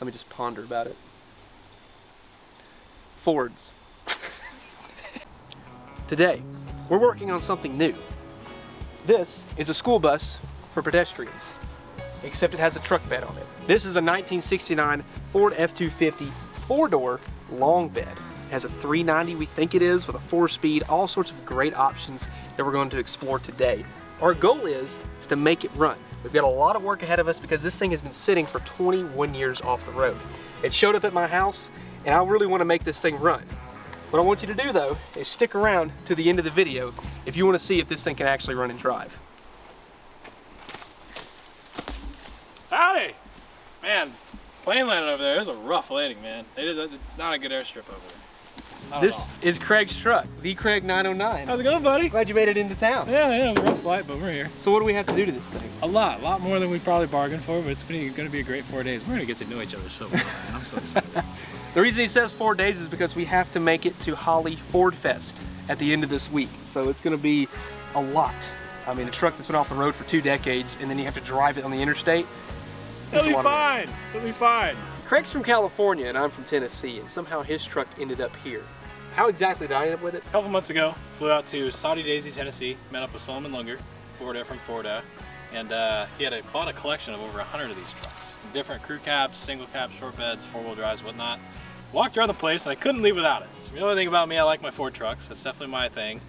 Let me just ponder about it. Fords. Today, we're working on something new. This is a school bus for pedestrians, except it has a truck bed on it. This is a 1969 Ford F-250 4-door long bed. It has a 390, we think it is, with a 4-speed, all sorts of great options that we're going to explore today. Our goal is to make it run. We've got a lot of work ahead of us because this thing has been sitting for 21 years off the road. It showed up at my house, and I really want to make this thing run. What I want you to do though is stick around to the end of the video if you want to see if this thing can actually run and drive. Howdy! Man, plane landing over there is a rough landing, man. It's not a good airstrip over there. This is Craig's truck, the Craig 909. How's it going, buddy? Glad you made it into town. Yeah, a rough flight, but we're here. So what do we have to do to this thing? A lot more than we probably bargained for, but it's going to be a great 4 days. We're going to get to know each other so well, man. I'm so excited. The reason he says 4 days is because we have to make it to Holley Ford Fest at the end of this week. So it's going to be a lot. I mean, a truck that's been off the road for 2 decades, and then you have to drive it on the interstate. It'll be fine. It'll be fine. Craig's from California, and I'm from Tennessee, and somehow his truck ended up here. How exactly did I end up with it? A couple months ago, flew out to Saudi Daisy, Tennessee, met up with Solomon Lunger, from Florida, and he had bought a collection of over 100 of these trucks. Different crew cabs, single cabs, short beds, 4-wheel drives, whatnot. Walked around the place and I couldn't leave without it. So the only thing about me, I like my Ford trucks. That's definitely my thing.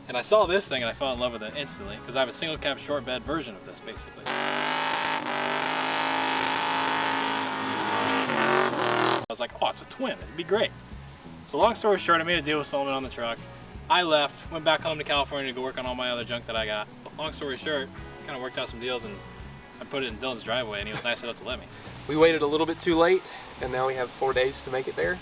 And I saw this thing and I fell in love with it instantly because I have a single cab short bed version of this basically. I was like, oh, it's a twin, it'd be great. So long story short, I made a deal with Solomon on the truck. I left, went back home to California to go work on all my other junk that I got. But long story short, kind of worked out some deals and I put it in Dylan's driveway and he was nice enough to let me. We waited a little bit too late and now we have 4 days to make it there.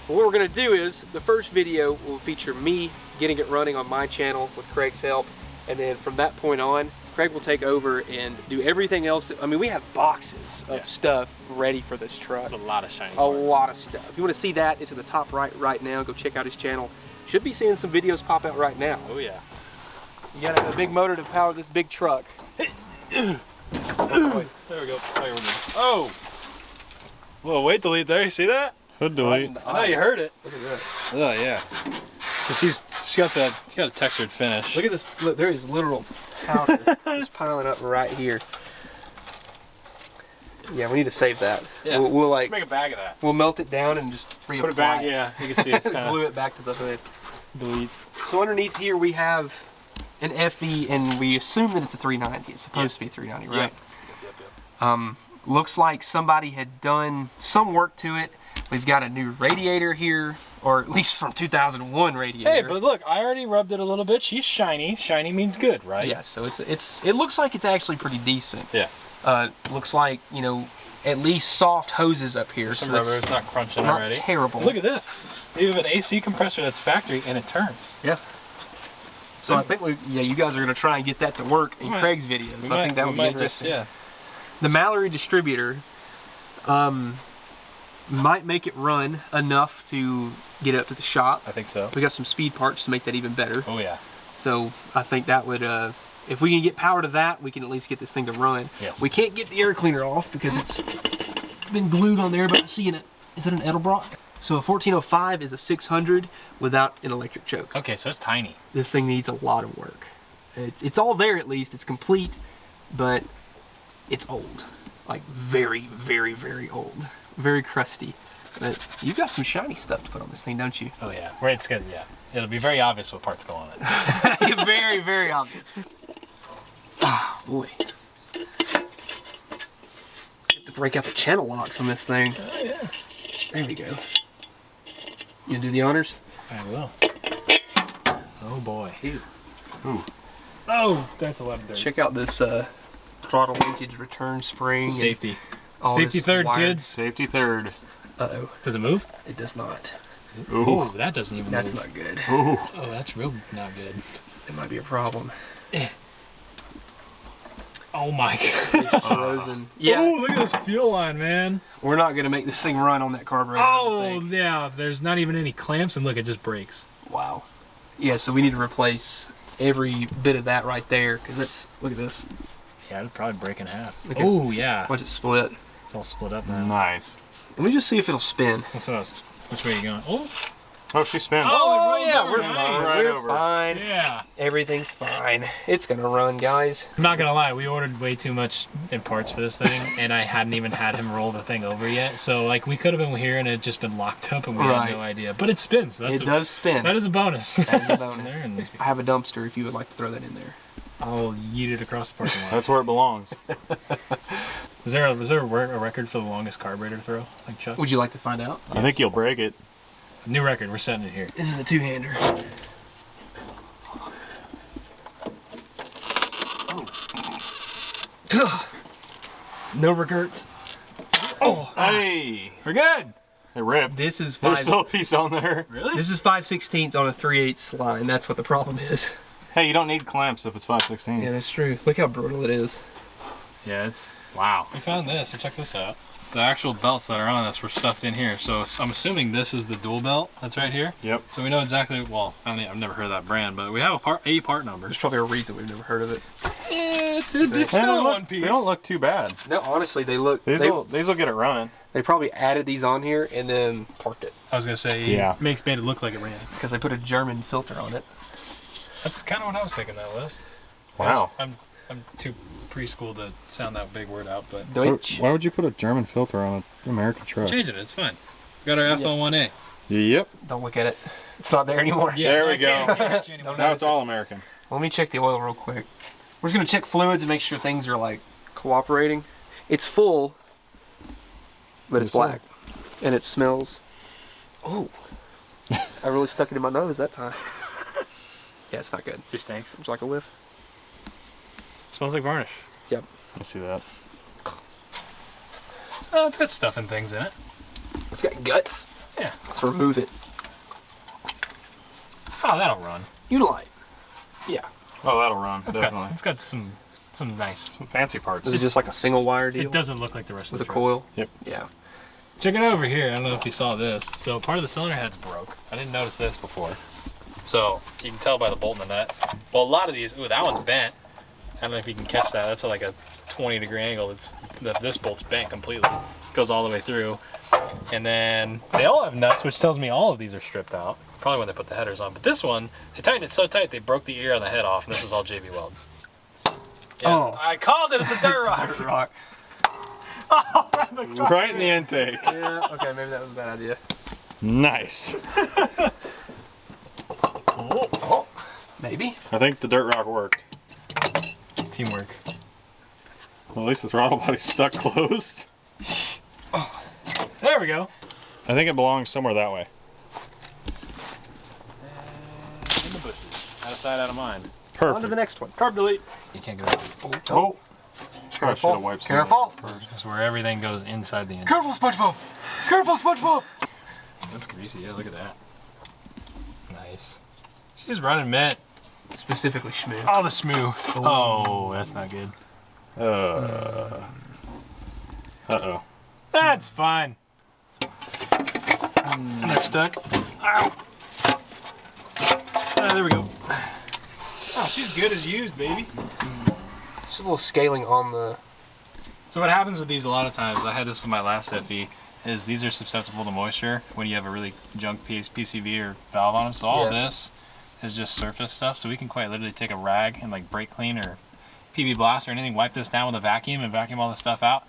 But what we're gonna do is, the first video will feature me getting it running on my channel with Craig's help. And then from that point on, Craig will take over and do everything else. I mean, we have boxes of stuff ready for this truck. There's a lot of shiny parts. A lot of stuff. If you want to see that, it's in the top right now. Go check out his channel. Should be seeing some videos pop out right now. Oh yeah. You gotta have a big motor to power this big truck. Oh, boy. There we go. Oh! Little weight delete there, you see that? Hood delete. I know you heard it. Look at that. Oh yeah. She's got a textured finish. Look at this. Look, there is literal powder just piling up right here. Yeah, we need to save that. Yeah. We'll like make a bag of that. We'll melt it down and just reapply. Put it back. Yeah, you can see it's kind of glue it back to the hood. Delete. So underneath here we have an FE, and we assume that it's a 390. It's supposed to be a 390, right? Yep. Looks like somebody had done some work to it. We've got a new radiator here, or at least from 2001 radiator. Hey, but look, I already rubbed it a little bit. She's shiny. Shiny means good, right? Yeah. So it looks like it's actually pretty decent. Yeah. Looks like, you know, at least soft hoses up here. Some rubber. It's not crunching not already. Terrible. Look at this. You have an AC compressor that's factory and it turns. Yeah. So I think you guys are gonna try and get that to work in Craig's videos. I think that would be interesting. Yeah. The Mallory distributor might make it run enough to get up to the shop. I think so. We got some speed parts to make that even better. Oh yeah. So I think that would, if we can get power to that, we can at least get this thing to run. Yes. We can't get the air cleaner off because it's been glued on there, but I see it. Is it an Edelbrock? So a 1405 is a 600 without an electric choke. Okay, so it's tiny. This thing needs a lot of work. It's all there at least. It's complete, but it's old. Like very, very, very old. Very crusty. But you've got some shiny stuff to put on this thing, don't you? Oh yeah. Right, it's good. Yeah. It'll be very obvious what parts go on it. Very, very obvious. Ah, boy. Have to break out the channel locks on this thing. Oh yeah. There we go. You gonna do the honors? I will. Oh boy. Ew. Ooh. Oh, that's a lot of dirt. Check out this throttle linkage return spring. Safety. Safety third, kids. Safety third. Uh-oh. Does it move? It does not. Oh, that doesn't even That's move. not good. Oh, that's real not good. It might be a problem. Oh my god. It's frozen. Yeah. Oh, look at this fuel line, man. We're not going to make this thing run on that carburetor. Oh, yeah. There's not even any clamps, and look, it just breaks. Wow. Yeah, so we need to replace every bit of that right there, because it's, look at this. Yeah, it'd probably break in half. Okay. Oh, yeah. Watch it split. It's all split up now. Nice. Let me just see if it'll spin. That's what I was. Which way are you going? Oh! Oh, she spins. Oh, it yeah, rolls we're over. fine. Right We're over. fine. Yeah. Everything's fine. It's gonna run, guys. I'm not gonna lie, we ordered way too much in parts for this thing, and I hadn't even had him roll the thing over yet. So like we could have been here and it had just been locked up and we had no idea. But it spins. So It does spin. That is a bonus. That is a bonus. There and I have a dumpster if you would like to throw that in there. I'll yeet it across the parking lot. That's where it belongs. Is there a record for the longest carburetor throw, like Chuck? Would you like to find out? I think you'll break it. New record. We're setting it here. This is a two-hander. Oh. No regrets. Oh, Hey! We're good. It ripped. this is There's five. still a piece on there. Really? This is 5/16 on a 3/8 line. That's what the problem is. Hey, you don't need clamps if it's 5/16. Yeah, that's true. Look how brutal it is. Yeah, it's wow. We found this. So check this out. The actual belts that are on this were stuffed in here. So I'm assuming this is the dual belt that's right here. Yep. So we know exactly. Well, I've never heard of that brand, but we have a part number. There's probably a reason we've never heard of it. It's They still don't in look- one piece. They don't look too bad. No, honestly, they look. These will get it running. They probably added these on here and then parked it I was gonna say, Yeah. made it look like it ran. because they put a German filter on it. That's kind of what I was thinking that was. Wow. I'm too preschool to sound that big word out, but Deutsch. Why would you put a German filter on an American truck? changing it. It's fine. We got our FL1A. Yep. Don't look at it. It's not there anymore. There we I can't go. get you anymore. Now it's all American. Let me check the oil real quick. We're just gonna check fluids and make sure things are like cooperating. It's full, but it's black, and it smells. Oh, I really stuck it in my nose that time. Yeah, it's not good. It stinks. It's like a whiff. Smells like varnish. Yep. I see that. Oh, it's got stuff and things in it. It's got guts. Yeah. Let's remove it. Oh, that'll run. Unilight. Yeah. Oh, that'll run. Definitely. It's got some nice. Some fancy parts. Is it just like a single wire deal It doesn't look like the rest with of a the coil? Yep. Yeah. Check it over here. I don't know if you saw this. So part of the cylinder head's broke. I didn't notice this before. So you can tell by the bolt in the nut. Well, a lot of these. Ooh, that one's bent. I don't know if you can catch that. That's like a 20-degree angle. This bolt's bent completely. Goes all the way through. And then they all have nuts, which tells me all of these are stripped out. Probably when they put the headers on. But this one, they tightened it so tight they broke the ear on the head off, and this is all JB Weld. Yes, I called it. It's a dirt rock. Dirt rock. Right in the intake. Yeah. Okay, maybe that was a bad idea. Nice. Oh, maybe. I think the dirt rock worked. Teamwork. Well, at least the throttle body's stuck closed. There we go. I think it belongs somewhere that way. In the bushes. Out of sight, out of mind. On to Perfect. the next one. Carb delete. You can't go there. Oh. Probably should have wiped some of Careful. that first. That's where everything goes inside the engine. Careful, SpongeBob. Careful, SpongeBob. That's greasy. Yeah, look at that. Nice. She's running mint. Specifically Schmoo. Oh, the smoo. Oh, that's not good. Uh-oh. That's fine. And they're stuck. Ow. There we go. Oh, she's good as used, baby. Just a little scaling on the. So what happens with these a lot of times, I had this with my last FE, is these are susceptible to moisture when you have a really junk PCV or valve on them. So all of this is just surface stuff. So we can quite literally take a rag and like brake clean or PB blast or anything, wipe this down with a vacuum and vacuum all this stuff out.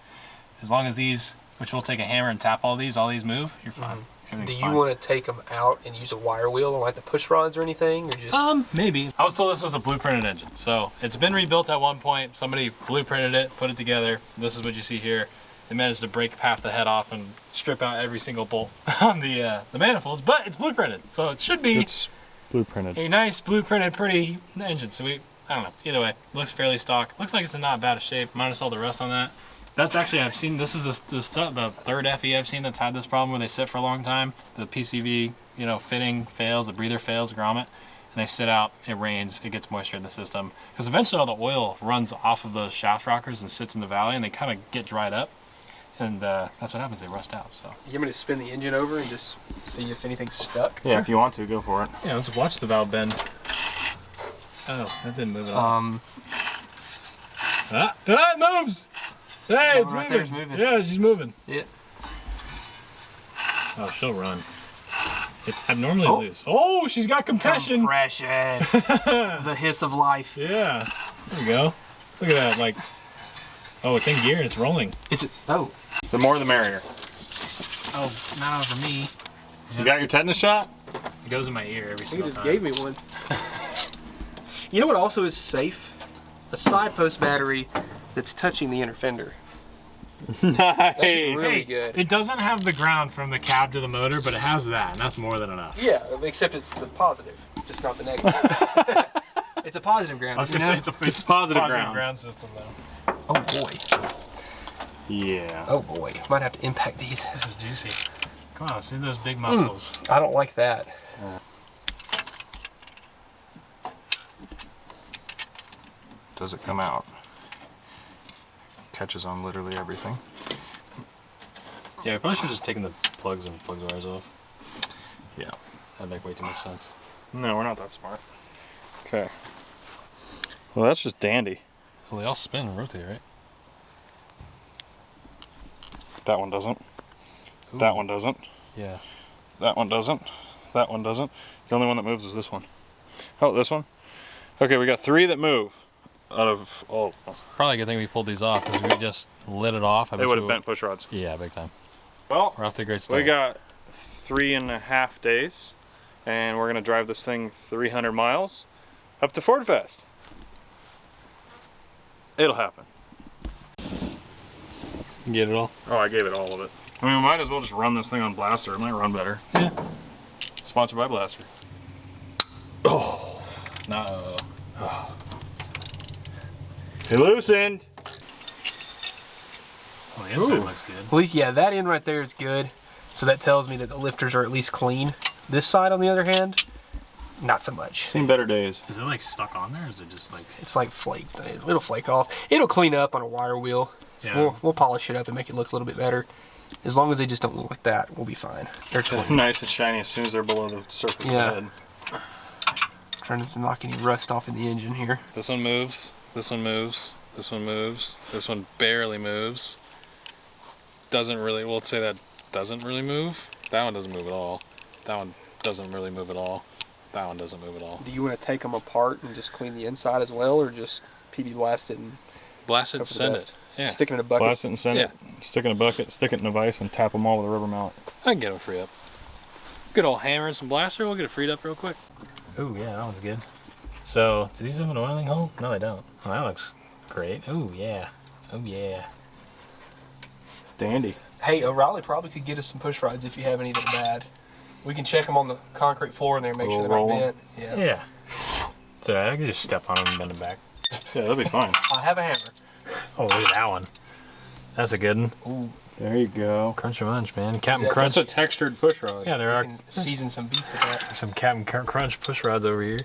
As long as these, which we'll take a hammer and tap all these move, you're fine. Do you want to take them out and use a wire wheel on like the push rods or anything, or just? Maybe. I was told this was a blueprinted engine. So it's been rebuilt at one point. Somebody blueprinted it, put it together. This is what you see here. They managed to break half the head off and strip out every single bolt on the manifolds, but it's blueprinted. So it should be It's blueprinted. a nice blueprinted, pretty engine. So I don't know. Either way, looks fairly stock. Looks like it's in not bad of shape, minus all the rust on that. That's actually, I've seen, this is the third FE I've seen that's had this problem where they sit for a long time. The PCV, fitting fails, the breather fails, the grommet, and they sit out, it rains, it gets moisture in the system. Because eventually all the oil runs off of those shaft rockers and sits in the valley and they kind of get dried up. And that's what happens, they rust out, so. You want me to spin the engine over and just see if anything's stuck? Yeah, if you want to, go for it. Yeah, let's watch the valve bend. Oh, that didn't move at all. It moves! Hey, it's right moving. there's moving. Yeah, she's moving. Yeah. Oh, she'll run. It's abnormally loose. Oh, she's got compression. Compression. The hiss of life. Yeah. There we go. Look at that. Like, oh, it's in gear and it's rolling. Is it? Oh. The more the merrier. Oh, not over me. You got your tetanus shot? It goes in my ear every single You just time. gave me one. You know what also is safe? A side post battery that's touching the inner fender. Nice. Really good. It doesn't have the ground from the cab to the motor, but it has that, and that's more than enough. Yeah, except it's the positive, just not the negative. It's a positive ground. I was you gonna know? say it's a positive ground system though. Oh boy. Yeah. Oh boy. Might have to impact these. This is juicy. Come on, see those big muscles. I don't like that. Does it come out? Catches on literally everything. Yeah, we probably should have just taken the plugs and plug wires off. Yeah. That'd make way too much sense. No, we're not that smart. Okay. Well, that's just dandy. Well, they all spin and rotate, right? That one doesn't. Ooh. That one doesn't. Yeah. That one doesn't. That one doesn't. The only one that moves is this one. Oh, this one? Okay, we got 3 that move out of all. It's probably a good thing we pulled these off, because if we just lit it off, They would have bent push rods. Yeah, big time. Well, We're off to a great start. we got 3.5 days, and we're gonna drive this thing 300 miles up to Ford Fest. It'll happen. You get it all? Oh, I gave it all of it. I mean, we might as well just run this thing on Blaster. It might run better. Yeah. Sponsored by Blaster. Oh. No. It loosened. Well, the inside Ooh. looks good. At least, yeah, that end right there is good. So that tells me that the lifters are at least clean. This side, on the other hand, not so much. Seen better days. Is it like stuck on there, or is it just like... It's like flaked. It'll flake off. It'll clean up on a wire wheel. Yeah. We'll polish it up and make it look a little bit better. As long as they just don't look like that, we'll be fine. They're clean. Nice and shiny as soon as they're below the surface Yeah. of the head. Trying to knock any rust off in the engine here. This one moves. This one moves. This one moves. This one barely moves. Doesn't really... Well, let's say that doesn't really move. That one doesn't move at all. That one doesn't really move at all. That one doesn't move at all. Do you want to take them apart and just clean the inside as well, or just PB blast it and Blast it and hope for the send best? it. Yeah. Stick it in a bucket? Blast it and send it. Stick it in a bucket, stick it in a vise, and tap them all with a rubber mallet. I can get them free up. Good old hammer and some blaster. We'll get it freed up real quick. Ooh, yeah, that one's good. So, do these have an oiling hole? No, they don't. Oh, that looks great. Ooh, yeah. Oh, yeah. Dandy. Hey, O'Reilly probably could get us some push rods if you have any that are bad. We can check them on the concrete floor in there and make sure they're not Roll 'em. bent. Yeah. Yeah. So I can just step on them and bend them back. Yeah, that'll be fine. I have a hammer. Oh, look at that one. That's a good one. Ooh, There you go. Crunch a munch, man. Captain Yeah, Crunch. That's a textured push rod. Yeah, there we are can season some beef with that. some Captain Crunch push rods over here.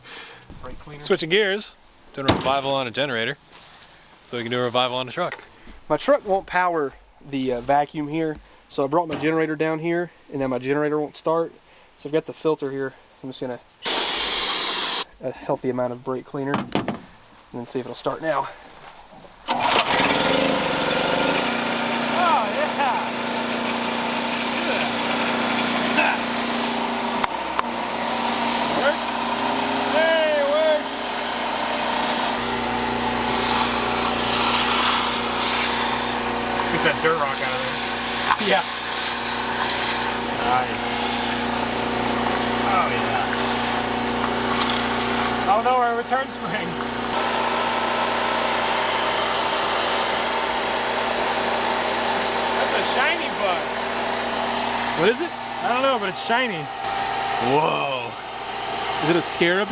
Brake cleaner. Switching gears. Doing a revival on a generator. So we can do a revival on a truck. My truck won't power the vacuum here, so I brought my generator down here, and then my generator won't start. So I've got the filter here. I'm just gonna a healthy amount of brake cleaner, and then see if it'll start now. Oh, yeah. Work? Hey, work. Get that dirt rock out of there. Yeah. Nice. Oh, yeah. Oh, no, our return spring. That's a shiny bug. What is it? I don't know, but it's shiny. Whoa. Is it a scarab?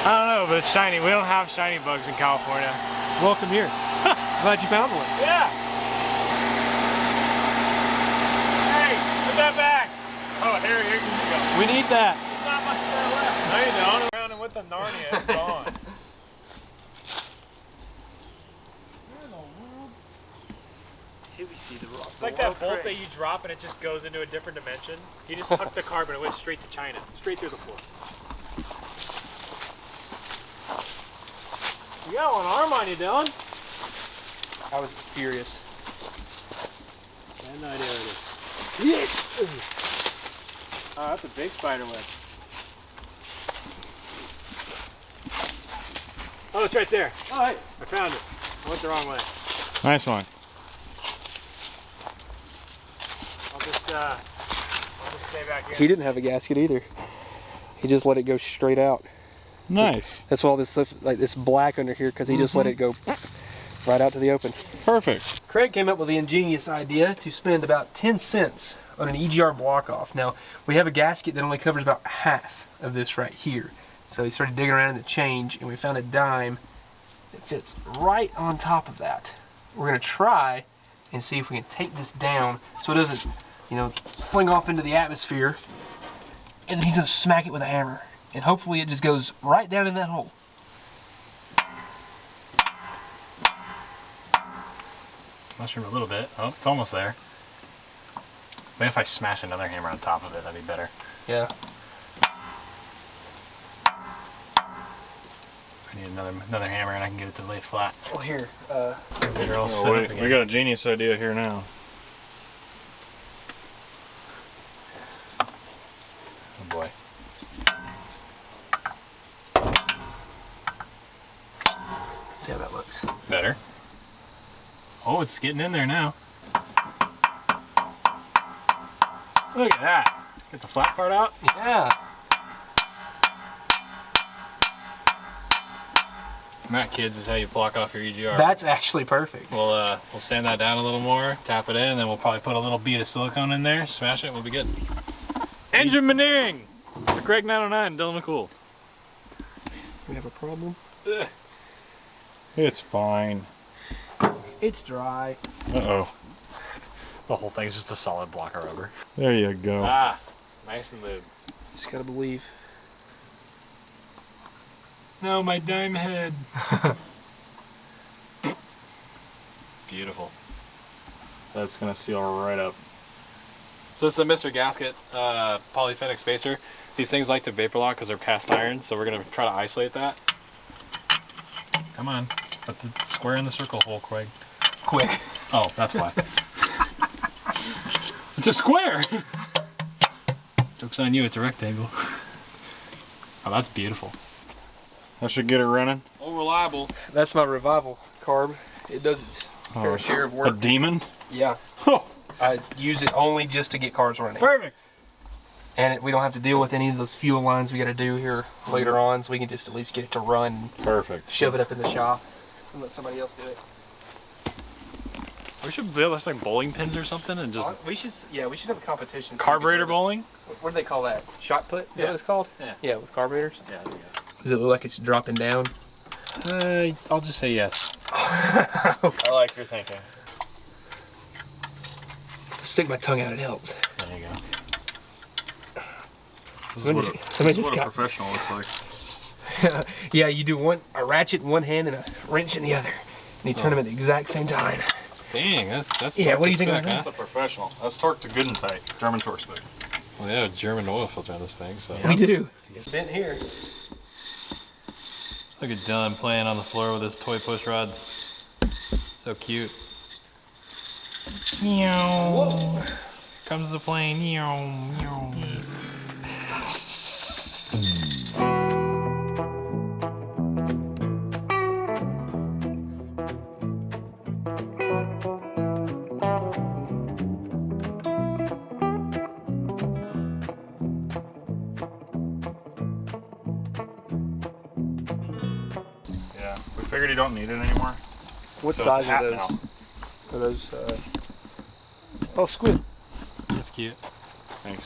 I don't know, but it's shiny. We don't have shiny bugs in California. Welcome here. Glad you found one. Yeah. Hey, put that back. Oh, here you go. We need that. There's not much there left. No, you don't. Around and with the Narnia, it's gone. Here we see the rock. It's like that bolt that you drop and it just goes into a different dimension. You just hooked the carbon, it went straight to China. Straight through the floor. You got one arm on you, Dylan. I was furious. have no idea what it is. Oh, that's a big spider web. Oh, it's right there. Oh, hey, I found it. I went the wrong way. Nice one. I'll just stay back here. He didn't have a gasket either. He just let it go straight out. Nice. That's why all this stuff, like this black under here, because he just let it go right out to the open. Perfect. Craig came up with the ingenious idea to spend about 10 cents on an EGR block off. Now, we have a gasket that only covers about half of this right here. So he started digging around in the change, and we found a dime that fits right on top of that. We're gonna try and see if we can take this down so it doesn't, you know, fling off into the atmosphere. And then he's gonna smack it with a hammer. And hopefully it just goes right down in that hole. Mushroom a little bit. Oh, it's almost there. Maybe if I smash another hammer on top of it, that'd be better. Yeah. I need another hammer and I can get it to lay flat. Well, here. They're all set up again. We got a genius idea here now. Oh boy. See how that looks. Better. Oh, it's getting in there now. Look at that. Get the flat part out. Yeah. That, kids, is how you block off your EGR. That's actually perfect. We'll sand that down a little more, tap it in, and then we'll probably put a little bead of silicone in there, smash it, we'll be good. Engine maneering! For Craig 909 and Dylan McCool. We have a problem. Ugh. It's fine. It's dry. Uh-oh. The whole thing's just a solid block of rubber. There you go. Ah, nice and lube. Just gotta believe. No, my dime head. Beautiful. That's gonna seal right up. So it's a Mr. Gasket polyphenic spacer. These things like to vapor lock because they're cast iron, so we're gonna try to isolate that. Come on, put the square in the circle hole, Craig. Quick. Oh, that's why. It's a square! Joke's on you, it's a rectangle. Oh, that's beautiful. I should get it running. Oh, reliable. That's my revival carb. It does its fair share of A work. demon? Yeah. Oh, I use it only just to get cars running. Perfect. And we don't have to deal with any of those fuel lines we gotta do here later on, so we can just at least get it to run and perfect. shove it up in the shop and let somebody else do it. We should build us like bowling pins or something and just... We should have a competition. Carburetor bowling? What do they call that? Shot put? Is that what it's called? Yeah. Yeah, with carburetors. Yeah, there you go. Does it look like it's dropping down? I'll just say yes. I like your thinking. Stick my tongue out, it helps. There you go. Somebody just got a professional looks like. yeah, you do a ratchet in one hand and a wrench in the other. And you turn them at the exact same time. Dang, that's Yeah, what do you think about that? That's a professional. That's torque to good and tight. German torque spec. Well, they have a German oil filter on this thing, so... We do. It's bent here. Look at Dylan playing on the floor with his toy push rods. So cute. Whoa. Comes the plane. Yeah, we figured you don't need it anymore. What So size it's are half those? now. Are those, oh, squid. That's cute. Thanks.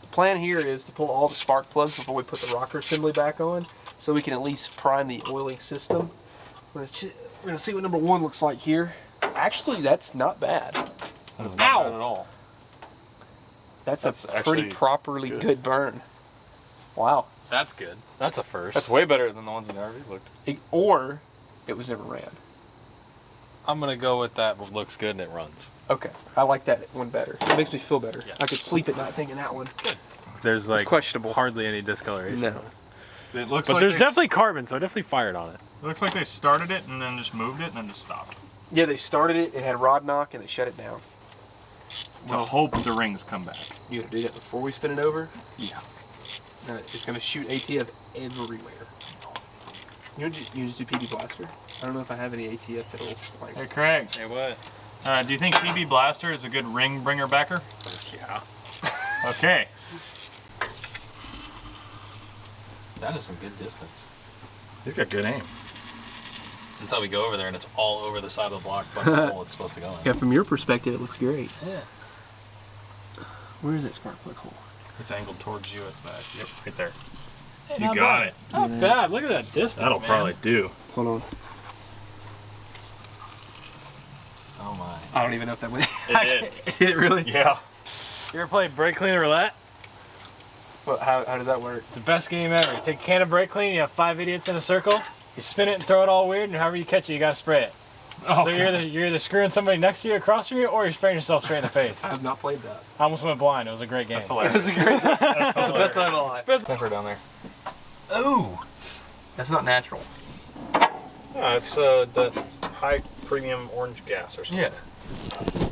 The plan here is to pull all the spark plugs before we put the rocker assembly back on, so we can at least prime the oiling system. We're gonna see what number 1 looks like here. Actually, that's not bad. That's Ow! not bad at all. That's That's a pretty actually properly good burn. Wow. That's good. That's a first. That's way better than the ones in the RV looked. Or it was never ran. I'm gonna go with that. What looks good and it runs. Okay, I like that one better. It makes me feel better. Yeah. I could sleep at night thinking that one. There's like questionable. hardly any discoloration. No. It looks But like there's definitely carbon, so I definitely fired on it. It looks like they started it and then just moved it and then just stopped. Yeah, they started it, it had rod knock, and they shut it down. to hope the rings come back. You gotta do that before we spin it over? Yeah. It's gonna shoot ATF everywhere. You just do PB Blaster? I don't know if I have any ATF that'll like... Hey Craig. Hey, what? Do you think PB Blaster is a good ring bringer backer? Yeah. Okay. That is some good distance. He's got good aim. Until we go over there and it's all over the side of the block by the hole it's supposed to go in. Yeah, from your perspective, it looks great. Yeah. Where is that spark plug hole? It's angled towards you at the back. Yep, right there. Hey, You got it. Not bad. Look at that distance, That'll man. probably do. Hold on. Oh my. I don't even know if that went. It did. Did it really? Yeah. You ever played brake cleaner roulette? Well, how does that work? It's the best game ever. You take a can of brake clean, you have 5 idiots in a circle, you spin it and throw it all weird, and however you catch it, you gotta spray it. Oh, So you're either screwing somebody next to you, across from you, or you're spraying yourself straight in the face. I have not played that. I almost went blind. It was a great game. That's That hilarious. was a great. That's That's the best night of my hilarious. life. Sniffer down there. Ooh, that's not natural. No, it's the high premium orange gas or something. Yeah.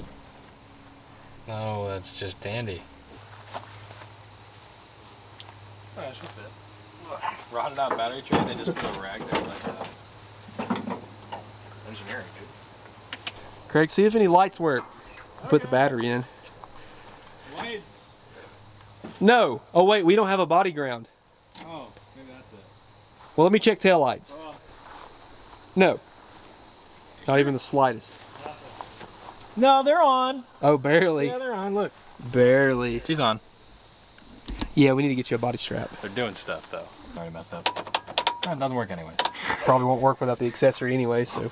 No, that's just dandy. Oh, that should fit. Rotted out battery tray, they just put a rag there like that. Engineering, dude. Craig, see if any lights work. Put the battery in. Lights. No. Oh wait, we don't have a body ground. Oh, maybe that's it. Well, let me check tail lights. Well, No. Not even the slightest. no, they're on. Oh, barely. Yeah, they're on. Look. Barely. She's on. Yeah, we need to get you a body strap. They're doing stuff though. Already messed up. It doesn't work anyways. Probably won't work without the accessory anyway, so.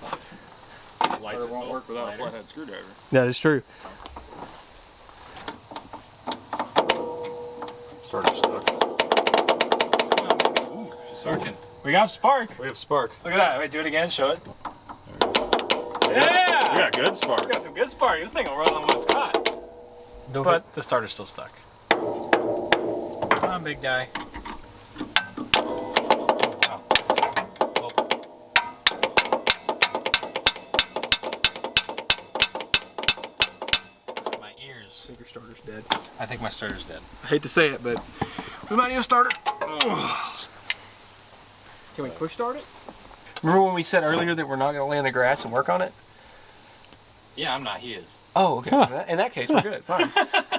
Lights it won't work without a flathead screwdriver. That is true. Starter stuck. Ooh, she's working. We got spark. We have spark. Look at that. Wait, do it again. Show it. Yeah! We got good spark. We got some good spark. This thing will run on what it's got. Don't But the starter's still stuck. Come on, big guy. Wow. My ears. I think your starter's dead. I think my starter's dead. I hate to say it, but we might need a starter. Can we push start it? Remember when we said earlier that we're not going to lay in the grass and work on it? Yeah, I'm not. He is. Oh, okay. In that case, we're good. Fine.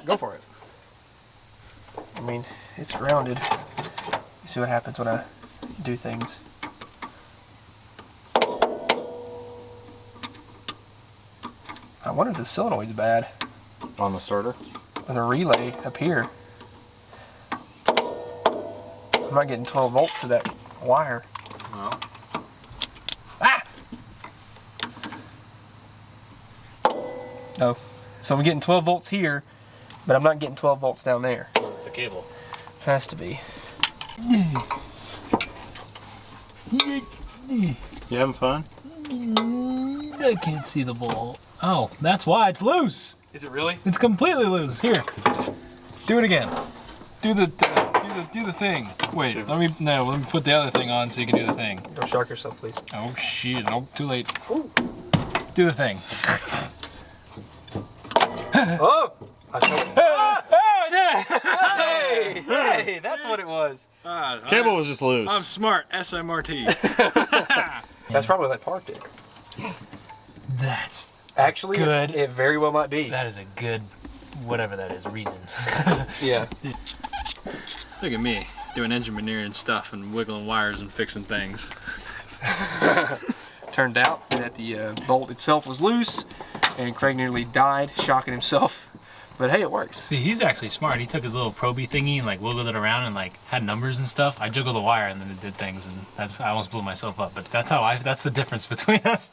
Go for it. I mean, it's grounded. You see what happens when I do things. I wonder if the solenoid's bad. On the starter? With a relay up here. I'm not getting 12 volts to that wire. No. Ah! Oh, so I'm getting 12 volts here, but I'm not getting 12 volts down there. It's a cable. Has to be. You having fun? I can't see the ball. Oh, that's why it's loose. Is it really? It's completely loose. Here, do it again. Do the thing. Wait, let me put the other thing on so you can do the thing. Don't shock yourself, please. Oh shit! Nope, too late. Ooh. Do the thing. Oh! I saw it. Oh, I did it! Hey! Hey! That's what it was. Cable was just loose. I'm smart. SMRT. That's probably that part did. That's Actually, good. It very well might be. That is a good, whatever that is, reason. Yeah. Look at me doing engineering stuff and wiggling wires and fixing things. Turned out that the bolt itself was loose, and Craig nearly died, shocking himself. But hey, it works. See, he's actually smart. He took his little proby thingy and like wiggled it around and like had numbers and stuff. I jiggled the wire and then it did things, and I almost blew myself up. But that's the difference between us.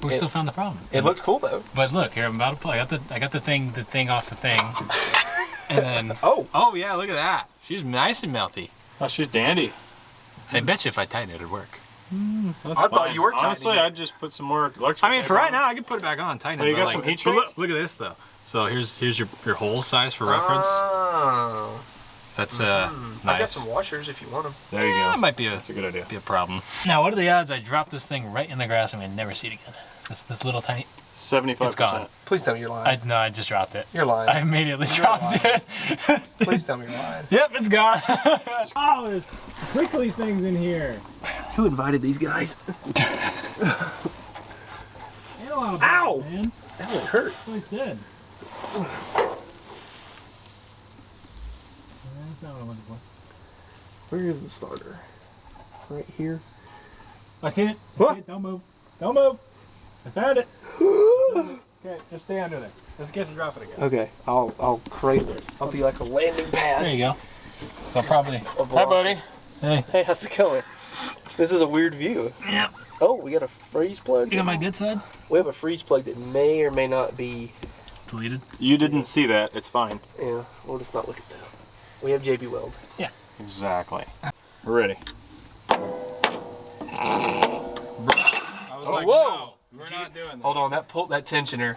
We still found the problem. It looked cool though. But look, here I'm about to play. I got the thing off the thing, and then oh yeah, look at that. She's nice and melty. Oh, she's dandy. I bet you if I tighten it, it'd work. I thought you were tightening Honestly, it. I'd just put some more electrical. I mean, for right now, I can put it back on, tighten it. Oh, you but got some heat but shrink? look at this though. So here's your hole size for reference. Oh. That's I've got nice. some washers if you want them. There you go. That might be That's a good idea. a problem. Now, what are the odds I drop this thing right in the grass and we never see it again? This little tiny. 75%. It's gone. Please tell me you're lying. No, I just dropped it. You're lying. I immediately dropped it. Please tell me you're lying. Yep, it's gone. Oh, there's prickly things in here. Who invited these guys? Ow! Man. That would hurt. That's what I said. That's not what I'm looking for. Where is the starter? Right here. I see it. What? Don't move. Don't move. I found it. Okay, just stay under there. Just in case you drop it again. Okay, I'll cradle it. I'll be like a landing pad. There you go. So probably. Hi, buddy. Hey. Hey, how's it going? This is a weird view. Yep. Oh, we got a freeze plug. You got my good side? We have a freeze plug that may or may not be Deleted. You didn't see that. It's fine. Yeah, we'll just not look at that. We have JB Weld. Yeah. Exactly. We're ready. I was like, whoa! no, we're not doing this. Hold on, that tensioner.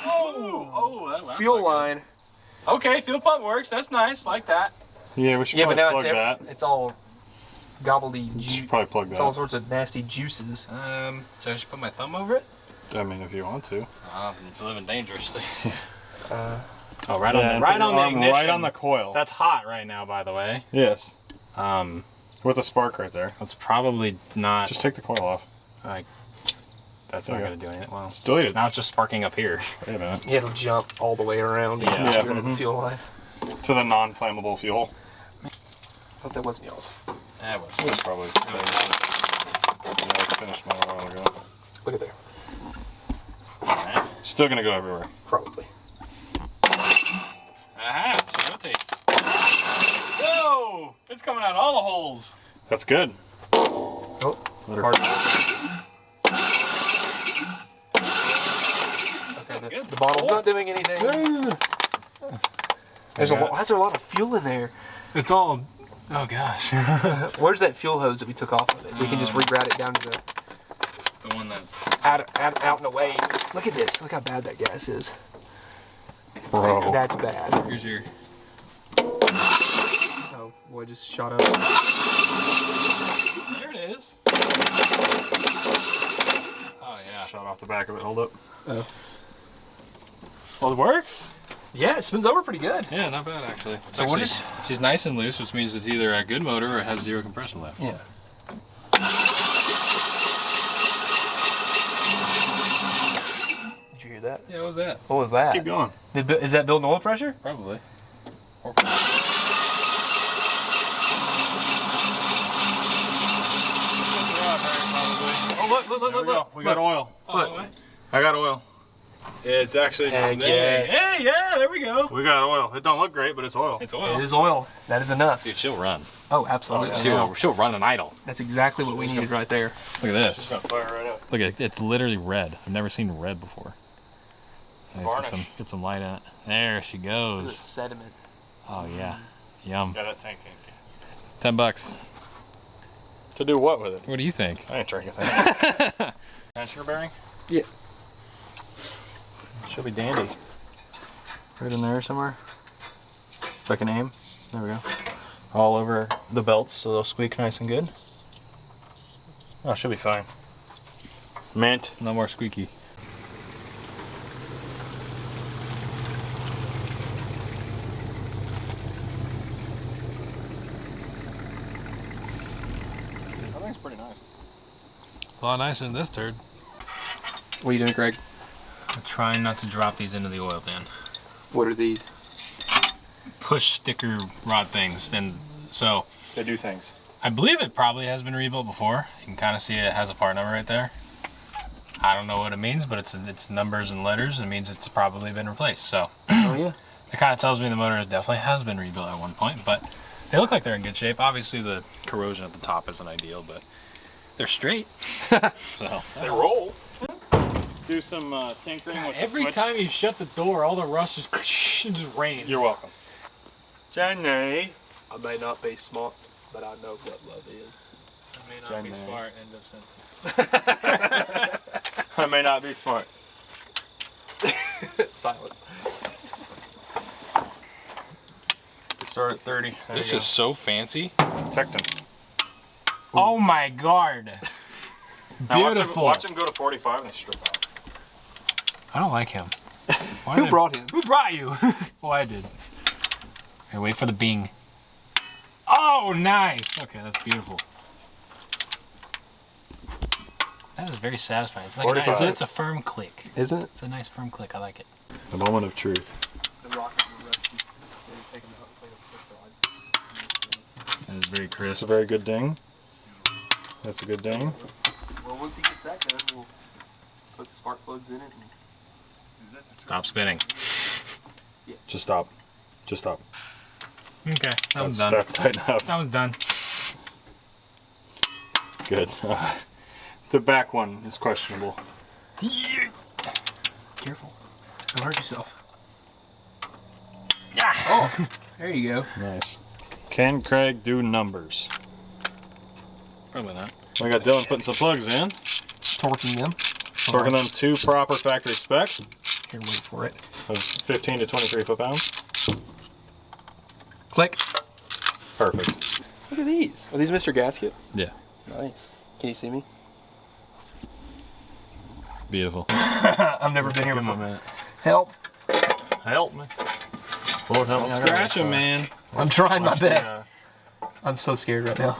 Oh, that's Fuel not good. line. Okay, fuel pump works. That's nice. Like that. Yeah, we should Yeah, but probably now plug that. it's all gobbledy We juice. should probably plug It's all that. sorts of nasty juices. So I should put my thumb over it? I mean, if you want to. I'm living dangerously. Oh, right on the ignition. Right on the coil. That's hot right now, by the way. Yes. With a spark right there. That's probably not. Just take the coil off. That's not going to do anything. Well, Just delete it. now it's just sparking up here. Wait a minute. Yeah, it'll jump all the way around. Yeah. Yeah. Yeah. The fuel line. To the non-flammable fuel. I hope that wasn't y'all's. That was. It was probably. Yeah, I finished mine a while ago. Look at there. Alright. Still gonna go everywhere. Probably. Aha! She rotates. Whoa! It's coming out of all the holes. That's good. Oh, Let her- hard. That's good. The bottle's not doing anything. There's why is there a lot of fuel in there? It's all. Oh gosh. Where's that fuel hose that we took off of it? We can just reroute it down to the The one that's. out and away. Look at this. Look how bad that gas is. Bro. That's bad. Here's your. Oh, boy, just shot up. There it is. Oh yeah. Shot off the back of it. Hold up. Oh. Well, it works. Yeah, it spins over pretty good. Yeah, not bad actually. So what is- She's nice and loose, which means it's either a good motor or it has zero compression left. Yeah. Did you hear that? Yeah, what was that? What was that? Keep going. Is that building oil pressure? Probably. Or Oh, look, look, There we go. We got oil. Oh, I got oil. it's actually. Heck hey, yes. hey, yeah, there we go. We got oil. It don't look great, but it's oil. It's It oil. is oil. That is enough. Dude, she'll run. Oh, absolutely. She'll run an idle. That's exactly what we needed right there. Look at this. Got fire right up. Look at it. It's literally red. I've never seen red before. Let's Varnish. get some light on it. There she goes. Sediment. Oh yeah. Yum. Got that tank in. $10. To do what with it? What do you think? I ain't drinking that. Transfer bearing? Yeah. Should be dandy. Right in there somewhere. If I can aim. There we go. All over the belts so they'll squeak nice and good. Oh, should be fine. Mint. No more squeaky. I think it's pretty nice. A lot nicer than this turd. What are you doing, Greg? I'm trying not to drop these into the oil pan. What are these? Push sticker rod things. And so They do things. I believe it probably has been rebuilt before. You can kind of see it has a part number right there. I don't know what it means, but it's numbers and letters. It means it's probably been replaced. So Oh, yeah. it kind of tells me the motor definitely has been rebuilt at one point, but they look like they're in good shape. Obviously the corrosion at the top isn't ideal, but they're straight. So They roll. Do some tinkering with the every switch. time you shut the door, all the rust just, it just rains. You're welcome. Jenny. I may not be smart, but I know what love is. I may not Jenny. be smart. End of sentence. I may not be smart. Silence. Start at 30. There This you go. is so fancy. Detecting. Oh my god. Now Beautiful. watch him go to 45 and they strip out. I don't like him. Who brought him? Who brought you? Oh, I did. Okay, wait for the bing. Oh, nice. Okay, that's beautiful. That is very satisfying. It's like 45. it's a firm click. Isn't it? It's a nice firm click. I like it. The moment of truth. The rockers were rusty. They were taking out the push rods. That is very crisp. That's a very good ding. That's a good ding. Well, once he gets that done, we'll put the spark plugs in it. And... Stop spinning. Just stop. Just stop. Okay, that was done. That's tight enough. That was done. Good. The back one is questionable. Careful. Don't hurt yourself. Yeah. Oh, there you go. Nice. Can Craig do numbers? Probably not. We got Dylan putting some plugs in. Torquing them. Torquing them to proper factory specs Here, wait for it. of 15 to 23 foot-pounds. Click. Perfect. Look at these. Are these Mr. Gasket? Yeah. Nice. Can you see me? Beautiful. I've never been here Give him a before. minute. Help. Help me. Lord help me. Scratch him, man. I'm trying my Watch best. I'm so scared right now.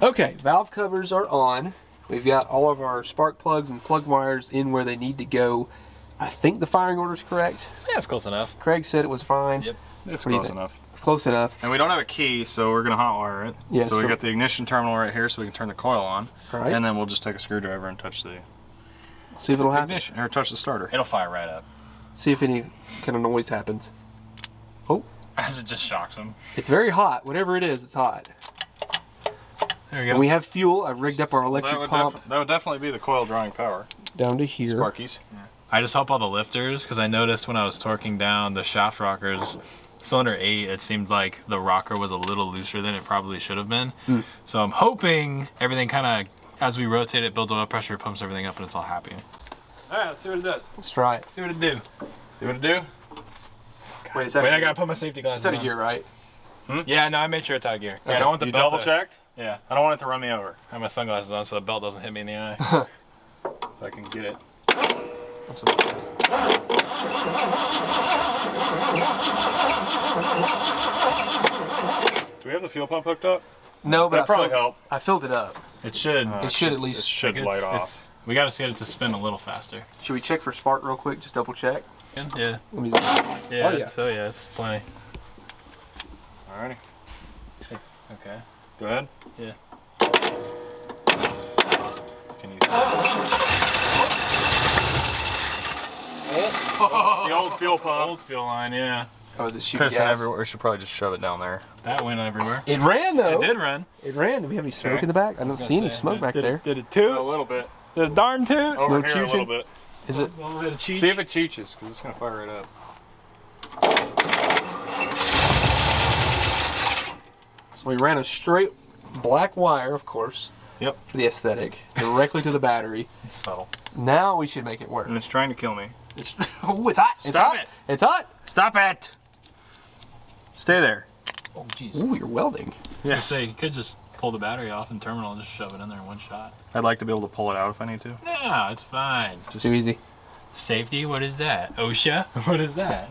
Okay, valve covers are on. We've got all of our spark plugs and plug wires in where they need to go. I think the firing order is correct. Yeah, it's close enough. Craig said it was fine. Yep. It's What do you close think? enough. It's close enough. And we don't have a key, so we're going to hotwire it. Yeah, so we so- got the ignition terminal right here so we can turn the coil on. All right. And then we'll just take a screwdriver and touch the See if it'll happen. ignition, or touch the starter. It'll fire right up. See if any kind of noise happens. Oh, As it just shocks him. it's very hot. Whatever it is, it's hot. There we And go. we have fuel. I've rigged up our electric pump that would definitely be the coil drawing power. down to here. Sparkies. I just hope all the lifters, because I noticed when I was torquing down the shaft rockers, cylinder 8, it seemed like the rocker was a little looser than it probably should have been. So I'm hoping everything kind of, as we rotate it, builds oil pressure, pumps everything up, and it's all happy. All right, let's see what it does. Let's try it. See what it do. See what it do? Wait, is that Wait, a I gear? gotta put my safety glasses It's out on. of gear, right? Yeah, no, I made sure it's out of gear. Yeah, I Okay. don't want the You belt double to- checked? Yeah, I don't want it to run me over. I have my sunglasses on so the belt doesn't hit me in the eye. If I can get it. I'm so Do we have the fuel pump hooked up? No, but That'd probably help. I filled it up. It should. It should at least- It should Like, light it's- off. We gotta see it to spin a little faster. Should we check for spark real quick? Just double check. Yeah. Let me zoom. Yeah. Oh, yeah. So yeah, it's plenty. Alrighty. Okay. Go ahead. Yeah. Can you... The old fuel pump. Old fuel line, yeah. Oh, is it shooting Pissing gas? everywhere. We should probably just shove it down there. That went everywhere. It ran though. It did run. It ran. Do we have any smoke Okay. in the back? I don't see any smoke back there. Did it toot? A little bit. Did it darn toot? Over No here a little chooching? bit. Is it? A little bit of cheese. See if it cheeches, because it's going to fire it up. So we ran a straight black wire, of course. Yep. For the aesthetic, directly to the battery. It's subtle. Now we should make it work. And it's trying to kill me. It's, oh, it's hot. It's Stop hot. it. It's hot. Stop it! Stay there. Oh, jeez. Ooh, you're welding. Yes. So you could just pull the battery off and terminal and just shove it in there in one shot. I'd like to be able to pull it out if I need to. No, it's fine. It's too easy. Safety, what is that? OSHA, what is that?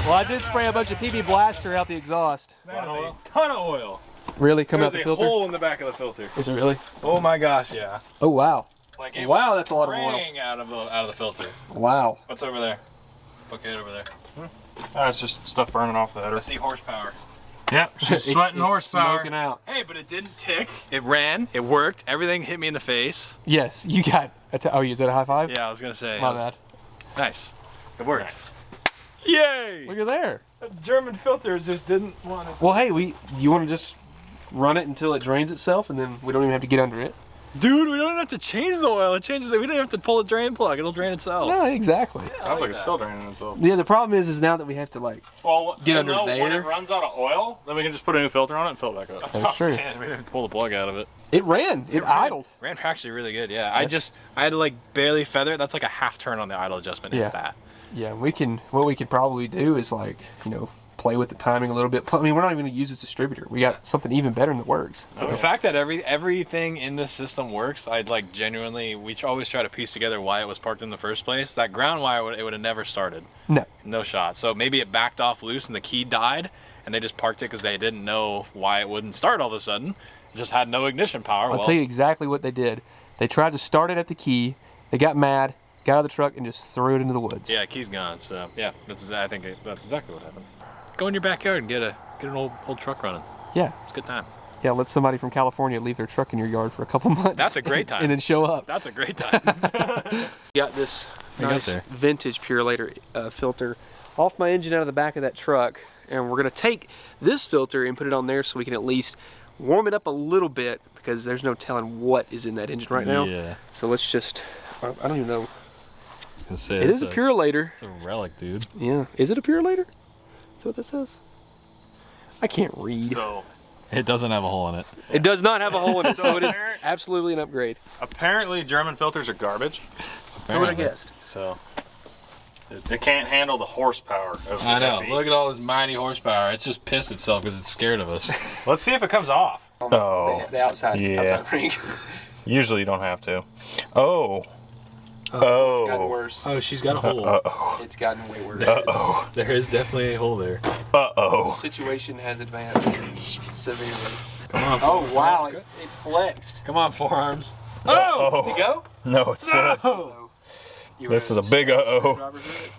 Well, I did spray a bunch of PB Blaster out the exhaust. That is a ton of oil. Really? Come out There's the a filter? hole in the back of the filter. Is it really? Oh my gosh, yeah. Oh, wow. Like it Wow, was that's a lot of oil. spraying out of the filter. Wow. What's over there? Bucket over there. It's just stuff burning off the header. I see horsepower. Yep, she's sweating It's horsepower. smoking out. Hey, but it didn't tick. It ran. It worked. Everything hit me in the face. Yes, you got. Oh, is that a high five? Yeah, I was gonna say. My bad. Nice. It worked. Nice. Yay! Look at there. That German filter just didn't want it. Well, hey, you want to just run it until it drains itself, and then we don't even have to get under it. Dude, we don't have to change the oil. It changes it. We don't have to pull the drain plug. It'll drain itself. Yeah, exactly. Sounds like it's still draining itself. Yeah, the problem is now that we have to like get under When there. it runs out of oil, then we can just put a new filter on it and fill it back up. That's That's what I'm true. saying. We didn't pull the plug out of it. It ran. It idled. Ran actually really good, yeah. I had to like barely feather it. That's like a half turn on the idle adjustment, Yeah. if that. Yeah, what we could probably do is like, play with the timing a little bit. I mean, we're not even going to use this distributor. We got something even better in the works. So the fact that everything in this system works, I'd like genuinely, we always try to piece together why it was parked in the first place. That ground wire, it would have never started. No shot. So maybe it backed off loose and the key died, and they just parked it because they didn't know why it wouldn't start all of a sudden. It just had no ignition power. I'll tell you exactly what they did. They tried to start it at the key. They got mad, got out of the truck, and just threw it into the woods. Yeah, key's gone. So yeah, I think that's exactly what happened. Go in your backyard and get an old truck running. Yeah. It's a good time. Yeah, let somebody from California leave their truck in your yard for a couple months. That's a great time. And then show up. That's a great time. Got this got nice there. vintage Purelator filter off my engine out of the back of that truck, and we're gonna take this filter and put it on there so we can at least warm it up a little bit, because there's no telling what is in that engine right now. Yeah. So let's just, I don't even know. I was gonna say, It is a Purelator. It's a relic, dude. Yeah. Is it a Purelator? Is that what that says? I can't read. So It doesn't have a hole in it. It does not have a hole in it, so it is absolutely an upgrade. apparently German filters are garbage. Who would have guessed? So it can't handle the horsepower of the I know. FE. Look at all this mighty horsepower. It's just pissed itself because it's scared of us. Let's see if it comes off. Oh, The outside, yeah. outside ring. Usually you don't have to. Oh. It's gotten Oh. worse. Oh, she's got a hole. Uh-oh. It's gotten way worse. Uh-oh. There is definitely a hole there. Uh-oh. Situation has advanced severely. Come on. Oh wow, it flexed. Come on, forearms. Oh. Did it go? No, it's not. So, you This ready is a to big stick uh-oh. screwdriver through it?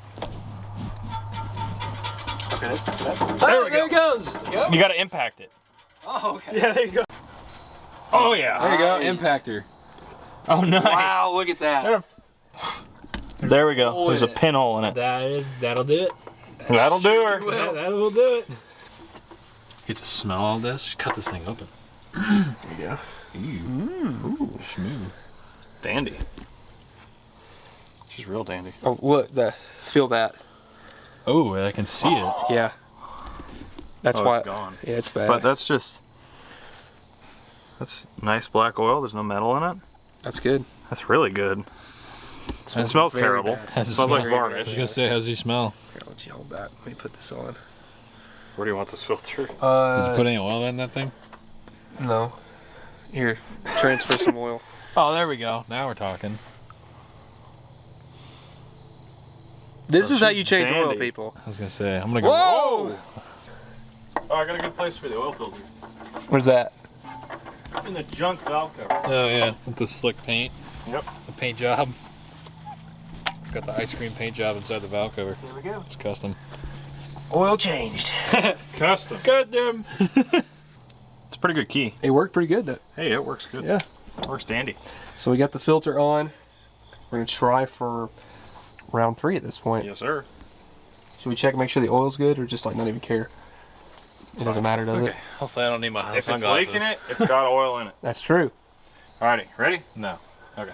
Okay, that's Oh, there it goes. go. You gotta impact it. Oh, okay. Yeah, there you go. Oh, yeah. There you go. Nice. Impactor. Oh, nice. Wow, look at that. There we go. Hole There's in a it. pinhole in it. That'll do it. That'll do her. Yeah, that'll do it. Get to smell all this. Just cut this thing open. There you go. Ooh, smooth. Dandy. She's real dandy. Oh, look, feel that. Oh, I can see it. Yeah. That's Oh, why. it's gone. Yeah, it's bad. But that's nice black oil. There's no metal in it. That's good. That's really good. It Smells smells very terrible. bad. How's it Smells like smell? I varnish. was gonna say, how's he smell? Here, I'll let you hold that. Let me put this on. Where do you want this filter? Did you put any oil in that thing? No. Here, transfer some oil. Oh, there we go. Now we're talking. This Oh, is how she's you change oil, dandy. people. I was gonna say, I'm gonna go. Whoa! Oh, I got a good place for the oil filter. Where's that? In the junk valve cover. Oh yeah, with the slick paint. Yep. The paint job. It's got the ice cream paint job inside the valve cover. There we go. It's custom. Oil changed. Custom. Goddamn. It's a pretty good key. It worked pretty good, though. Hey, it works good. Yeah. It works dandy. So we got the filter on. We're gonna try for round 3 at this point. Yes, sir. Should we check and make sure the oil's good, or just like not even care? It doesn't matter, does it? Hopefully I don't need my If it's sunglasses. leaking it, it's got oil in it. That's true. Alrighty, ready? No. Okay.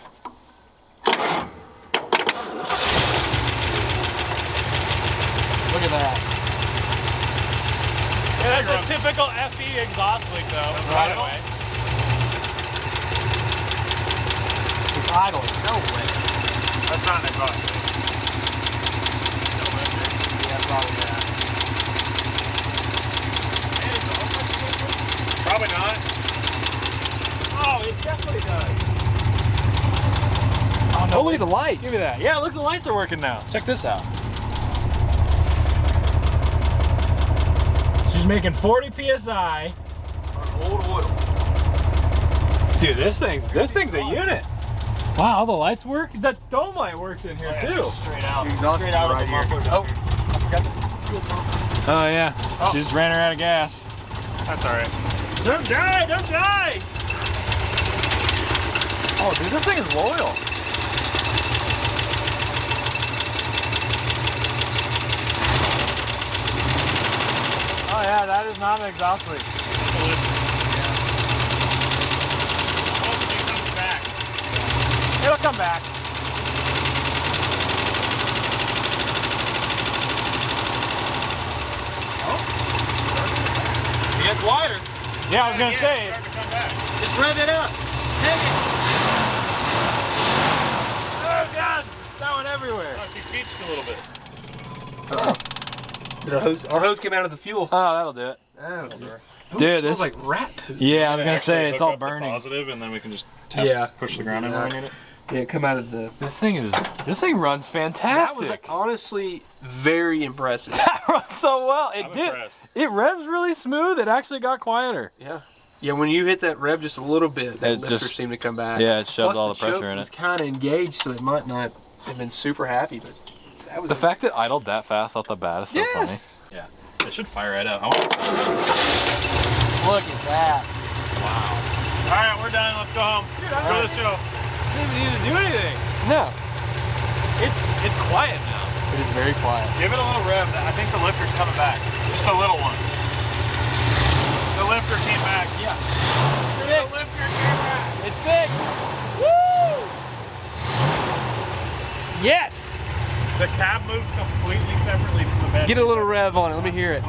Look at that. Yeah, that's a typical FE exhaust leak though. Right away. It's idling. No way. That's not an exhaust. Yeah, probably that. Probably not. Oh, it definitely does. Oh, look at the lights. Give me that. Yeah, look, the lights are working now. Check this out. She's making 40 psi. On old oil. Dude, this thing's a unit. Wow, all the lights work. The dome light works in here too. Straight out. The exhaust Straight is out right of the here. muffler. Oh, I forgot the fuel pump. Oh yeah, she just ran her out of gas. That's alright. Don't die! Don't die! Oh, dude, this thing is loyal. Oh yeah, that is not an exhaust leak. Hopefully it comes back. come back. It gets wider. Yeah, I was gonna say, Just rev it up. Take it. oh God, that went everywhere. Oh, she peached a little bit. Our hose came out of the fuel. Oh, that'll do it. Dude, this like rat poop. Yeah, I was gonna say it's all burning. Positive, and then we can just push the ground in where we need it. Yeah, come out of the. This thing runs fantastic. That was honestly very impressive. That runs so well. It I'm did. impressed. It revs really smooth. It actually got quieter. Yeah. Yeah, when you hit that rev just a little bit, that It lifter just- seemed to come back. Yeah, it shoved Plus, all the pressure choke in was it. kind of engaged, so it might not have been super happy, but that was The fact that it idled that fast off the bat is so funny. Yeah. It should fire right out. Look at that. Wow. All right, we're done. Let's go home. Let's go to the show. Didn't even need to do anything. No, It's quiet now. it is very quiet. Give it a little rev. I think the lifter's coming back. Just a little one. The lifter came back. Yeah. The lifter came back. It's big. Woo! Yes! The cab moves completely separately from the bed. Get a little rev on it. Let me hear it.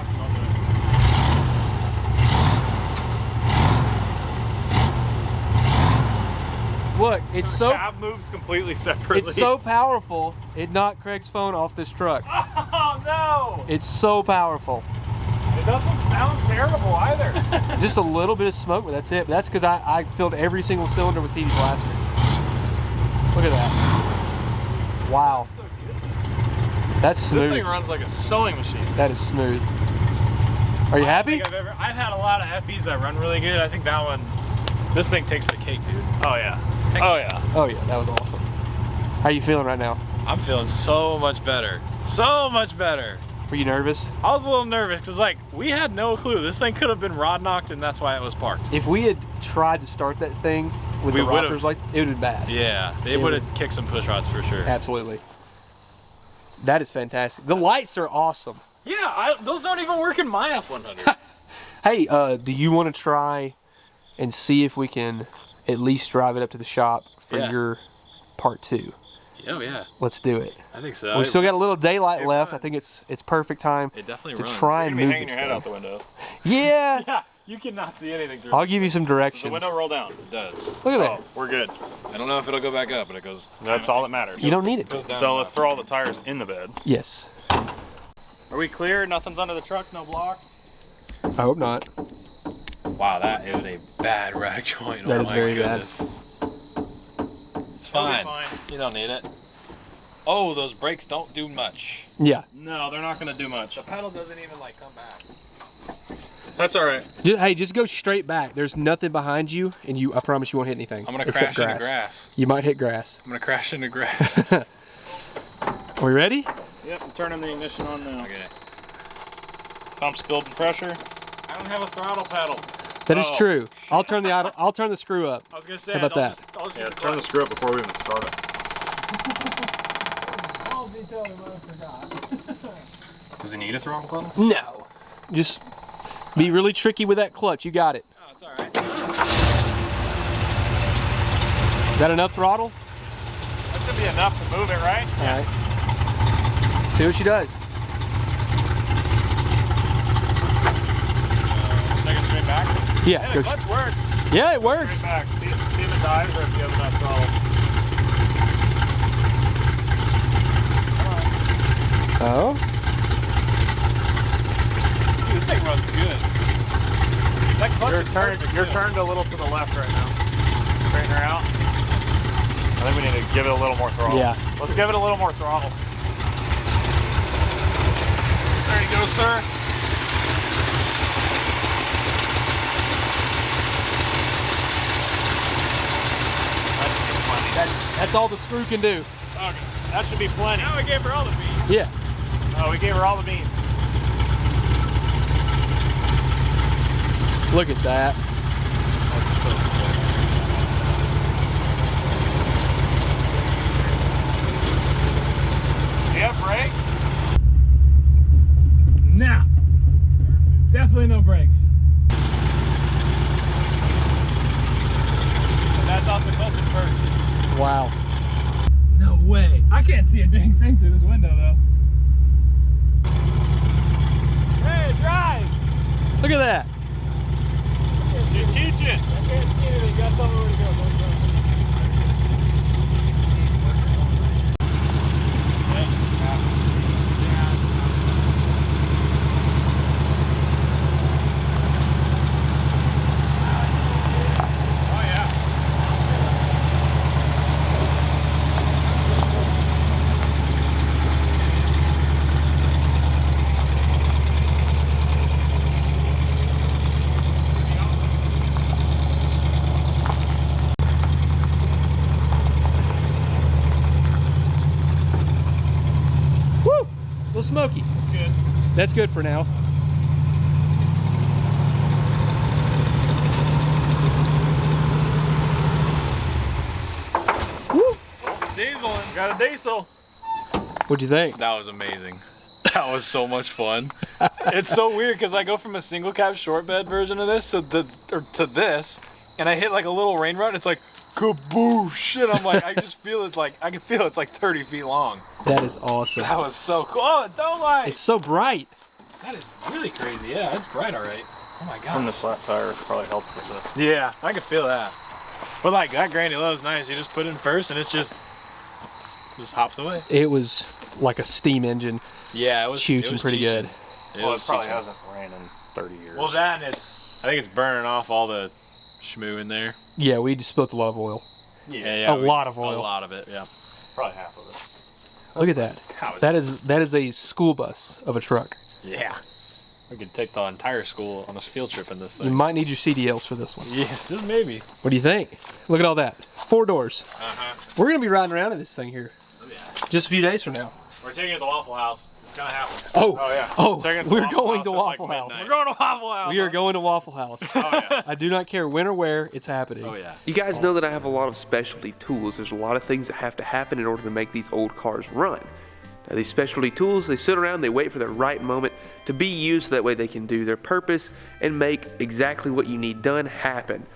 Look, it's The so cab moves completely separately. it's so powerful. It knocked Craig's phone off this truck. Oh no! It's so powerful. It doesn't sound terrible either. Just a little bit of smoke, but that's it. But that's because I filled every single cylinder with PD Blaster. Look at that. Wow. That's smooth. This thing runs like a sewing machine. That is smooth. Are you happy? I've had a lot of FEs that run really good. I think that one, this thing takes the cake, dude. Oh yeah. Oh yeah. Oh yeah, that was awesome. How you feeling right now? I'm feeling so much better. So much better. Were you nervous? I was a little nervous because like we had no clue. This thing could have been rod knocked and that's why it was parked. If we had tried to start that thing with We the would've. rockers, like it would have been bad. Yeah, it It would have would- kicked some push rods for sure. Absolutely. That is fantastic. The lights are awesome. Yeah, those don't even work in my F100. Hey, do you want to try and see if we can at least drive it up to the shop for Yeah. your part 2? Oh yeah, Let's do it. I think so. We still got a little daylight it left. I runs. think it's perfect time It definitely to runs. try and You're move hanging this your head thing. out the window. Yeah, Yeah, you cannot see anything through. I'll give you some Does the directions. window roll down? It does. Look at that. Oh, we're good. I don't know if it'll go back up, but it goes. That's all that matters. You don't need it Goes to. down. So let's throw all the tires in the bed. Yes. Are we clear? Nothing's under the truck? No block? I hope not. Wow, that is a bad rack joint. That Oh is my very bad. goodness. It's It'll be fine. fine. You don't need it. Oh, those brakes don't do much. Yeah. No, they're not going to do much. The pedal doesn't even like come back. That's all right. Just go straight back. There's nothing behind you, and I promise you won't hit anything. I'm gonna except crash into grass. You might hit grass. I'm gonna crash into grass. Are we ready? Yep, I'm turning the ignition on now. Okay. Pump's building pressure. I don't have a throttle pedal. That is Oh. true. I'll turn the screw up. I was gonna say. How about that? I'll just Yeah, use turn the screw up before we even start it. Does he need a throttle pedal? No. Just be really tricky with that clutch. You got it. Oh, it's all right. Is that enough throttle? That should be enough to move it, right? All right. See what she does. Take it straight back. Yeah. Hey, go the clutch works. Yeah, it works. Straight back. See if it dives or if you have enough throttle. Oh. Dude, this thing runs good. That clutch is perfect, You're too. turned a little to the left right now. Straighten her out. I think we need to give it a little more throttle. Yeah. Let's give it a little more throttle. There you go, sir. That's all the screw can do. Okay, that should be plenty. Now we gave her all the beans. Yeah. Oh, we gave her all the beans. Look at that. Do you have brakes? Nah. Definitely no brakes. And that's off the clutch at first. Wow. window though. Hey, it drives! Look at that. You're teaching. I can't see anything. You gotta tell me where to go. Smoky. Good. That's good for now. Woo! Diesel. Got a diesel. What'd you think? That was amazing. That was so much fun. It's so weird because I go from a single cab short bed version of this to this, and I hit like a little rain rut. It's like kaboosh, and I'm like, I just feel it like I can feel it's like 30 feet long. That is awesome. That was so cool. Oh, don't lie. It's so bright. That is really crazy. Yeah, it's bright, all right. Oh my god. And the flat tires probably helped with it. Yeah, I can feel that. But like that Granny Low's nice. You just put it in first, and it's just hops away. It was like a steam engine. Yeah, it was chooching pretty good. Well, it probably hasn't ran in 30 years. Well, that and I think it's burning off all the schmoo in there. Yeah, we just spilled a lot of oil. Yeah, a lot of oil. A lot of it, yeah. Probably half of it. Look at that. That is a school bus of a truck. Yeah. We could take the entire school on a field trip in this thing. You might need your CDLs for this one. Yeah, just maybe. What do you think? Look at all that. 4 doors. Uh-huh. We're going to be riding around in this thing here. Oh, yeah. Just a few days from now. We're taking it to Waffle House. It's going to happen. Oh, yeah. We're going to Waffle House. We're going to Waffle House. We are going to Waffle House. Oh, yeah. I do not care when or where it's happening. Oh, yeah. You guys know that I have a lot of specialty tools. There's a lot of things that have to happen in order to make these old cars run. Now, these specialty tools, they sit around, they wait for the right moment to be used so that way they can do their purpose and make exactly what you need done happen. And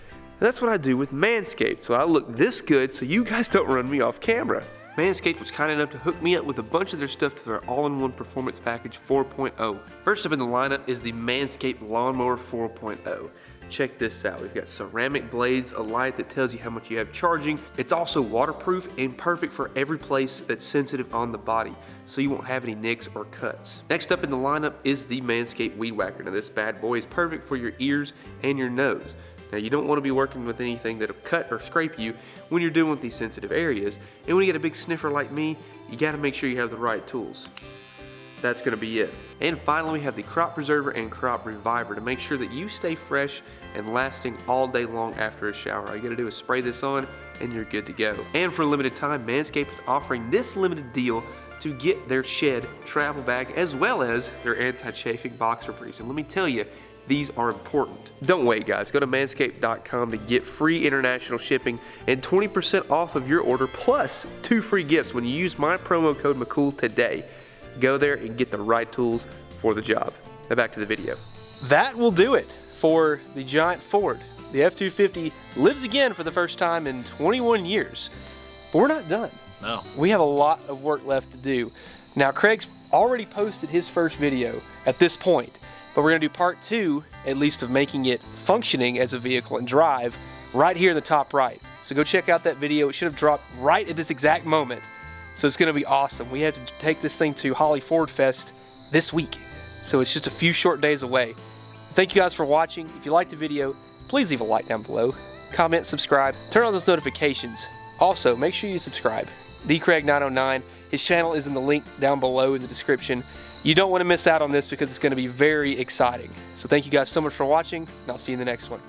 that's what I do with Manscaped, so I look this good so you guys don't run me off camera. Manscaped was kind enough to hook me up with a bunch of their stuff to their all-in-one performance package 4.0. First up in the lineup is the Manscaped Lawnmower 4.0. Check this out. We've got ceramic blades, a light that tells you how much you have charging. It's also waterproof and perfect for every place that's sensitive on the body, so you won't have any nicks or cuts. Next up in the lineup is the Manscaped Weed Whacker. Now this bad boy is perfect for your ears and your nose. Now you don't want to be working with anything that'll cut or scrape you when you're dealing with these sensitive areas. And when you get a big sniffer like me, you got to make sure you have the right tools. That's going to be it. And finally, we have the Crop Preserver and Crop Reviver to make sure that you stay fresh and lasting all day long after a shower. All you got to do is spray this on and you're good to go. And for a limited time, Manscaped is offering this limited deal to get their Shed travel bag as well as their anti-chafing boxer briefs. And let me tell you, these are important. Don't wait, guys. Go to manscaped.com to get free international shipping and 20% off of your order plus 2 free gifts when you use my promo code McCool today. Go there and get the right tools for the job. Now back to the video. That will do it for the giant Ford. The F-250 lives again for the first time in 21 years. But we're not done. No. We have a lot of work left to do. Now, Craig's already posted his first video at this point, but we're going to do part 2, at least, of making it functioning as a vehicle and drive right here in the top right. So go check out that video. It should have dropped right at this exact moment. So it's going to be awesome. We have to take this thing to Holley Ford Fest this week. So it's just a few short days away. Thank you guys for watching. If you liked the video, please leave a like down below. Comment, subscribe, turn on those notifications. Also, make sure you subscribe. TheCraig909. His channel is in the link down below in the description. You don't want to miss out on this because it's going to be very exciting. So thank you guys so much for watching, and I'll see you in the next one.